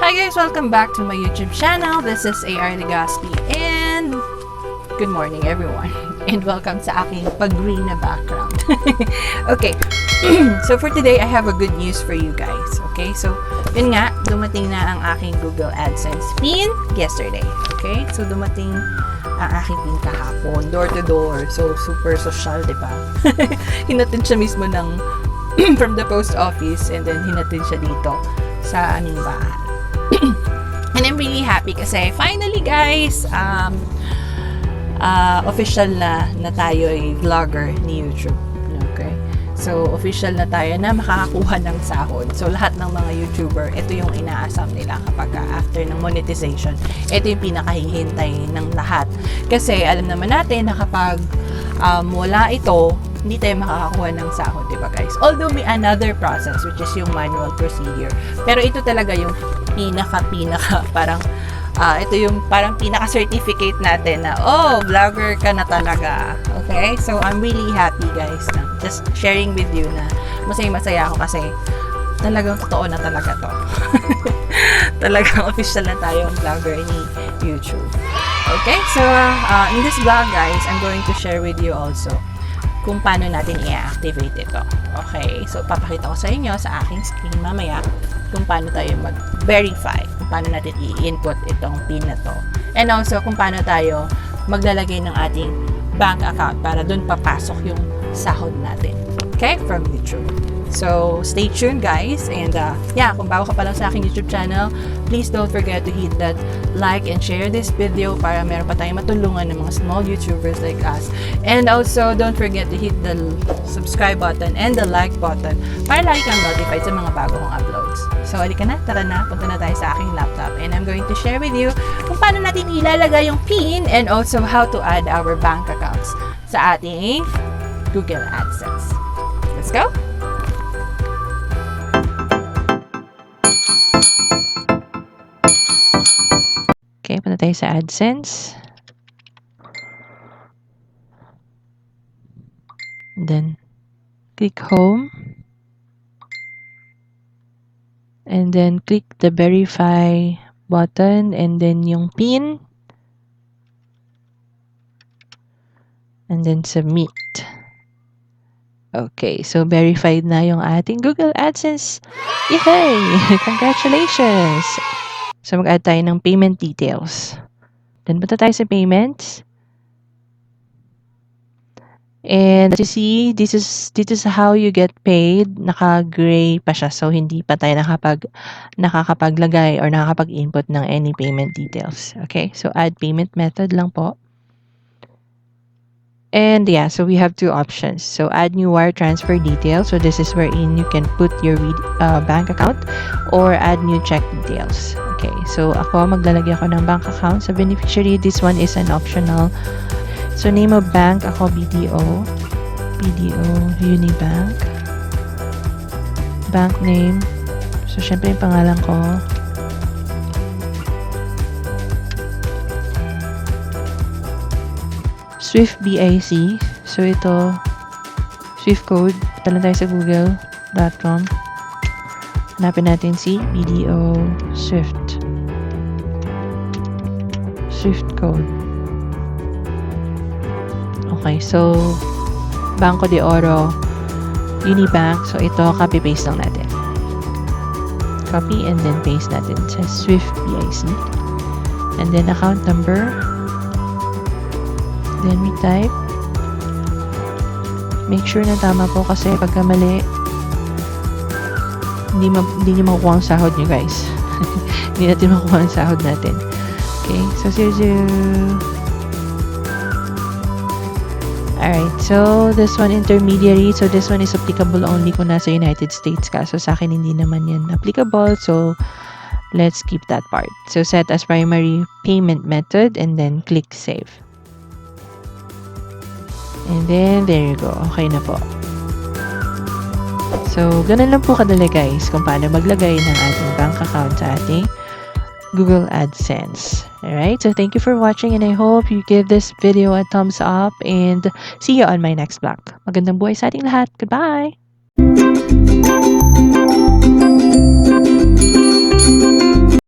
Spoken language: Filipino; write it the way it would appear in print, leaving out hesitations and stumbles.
Hi guys, welcome back to my YouTube channel. This is Legaspi and good morning everyone. And welcome sa aking pag-green na background. Okay, so for today, I have a good news for you guys. Okay, so yun nga, dumating na ang aking Google Adsense pin yesterday. Okay, so dumating ang aking pin kahapon, door to door. So super social, di ba? Hinatid siya mismo ng from the post office and then hinatid siya dito sa aming bahay. And I'm really happy kasi finally guys, official na tayo ay vlogger ni YouTube. Okay? So, official na tayo na makakakuha ng sahod. So, lahat ng mga YouTuber, ito yung inaasam nila kapag after ng monetization. Ito yung pinakahihintay ng lahat. Kasi, alam naman natin na kapag wala ito, hindi tayo makakakuha ng sahod, diba guys? Although may another process, which is yung manual procedure. Pero ito talaga yung pinaka parang ito yung parang pinaka-certificate natin na, oh, vlogger ka na talaga. Okay? So, I'm really happy guys na just sharing with you na masaya ako kasi talagang totoo na talaga to. Talagang official na tayong vlogger ni YouTube. Okay? So, in this vlog guys, I'm going to share with you also kung paano natin i-activate ito. Okay? So, papakita ko sa inyo sa aking screen mamaya kung paano tayo mag-verify, kung paano natin i-input itong PIN na to. And also, kung paano tayo maglalagay ng ating bank account para dun papasok yung sahod natin. Okay? From YouTube. So, stay tuned guys. And yeah, kung bago ka pa lang sa aking YouTube channel, please don't forget to hit that like and share this video para meron pa tayong matulungan ng mga small YouTubers like us. And also, don't forget to hit the subscribe button and the like button para lagi kang notified sa mga bago kong uploads. So, halika na, tara na, punta na tayo sa aking laptop and I'm going to share with you kung paano natin ilalagay yung PIN and also how to add our bank accounts sa ating Google Adsense. Let's go! Okay, punta tayo sa Adsense. And then, click Home. And then, click the Verify button. And then, yung PIN. And then, Submit. Okay, so verified na yung ating Google Adsense. Yay! Congratulations! So, mag-add tayo ng payment details. Then, punta tayo sa payments. And as you see, this is how you get paid. Naka-gray pa siya. So, hindi pa tayo nakakapaglagay or nakakapag-input ng any payment details. Okay? So, add payment method lang po. And yeah, so we have two options. So, add new wire transfer details. So, this is wherein you can put your bank account or add new check details. Okay, so ako maglalagay ako ng bank account sa beneficiary. This one is an optional. So, name of bank, ako BDO Unibank. Bank name. So, syempre yung pangalan ko. Swift BIC. So, ito, Swift code. Tala tayo sa google.com. Hanapin natin si BDO Swift code. Okay, so, Banco de Oro, Unibank. So, ito, copy-paste lang natin. Copy and then paste natin sa Swift BIC. And then, account number. Then we type. Make sure na tama po kasi pagka mali, hindi nyo makukuha ang sahod nyo guys. Hindi natin makukuha ang sahod natin. Okay, so 00. Alright, so this one intermediary. So this one is applicable only kung nasa United States ka. So sa akin hindi naman yan applicable. So let's keep that part. So set as primary payment method and then click save. And then, there you go. Okay na po. So, ganun lang po kadali guys kung paano maglagay ng ating bank account sa ating Google Adsense. Alright, so thank you for watching and I hope you give this video a thumbs up and see you on my next vlog. Magandang buhay sa ating lahat. Goodbye!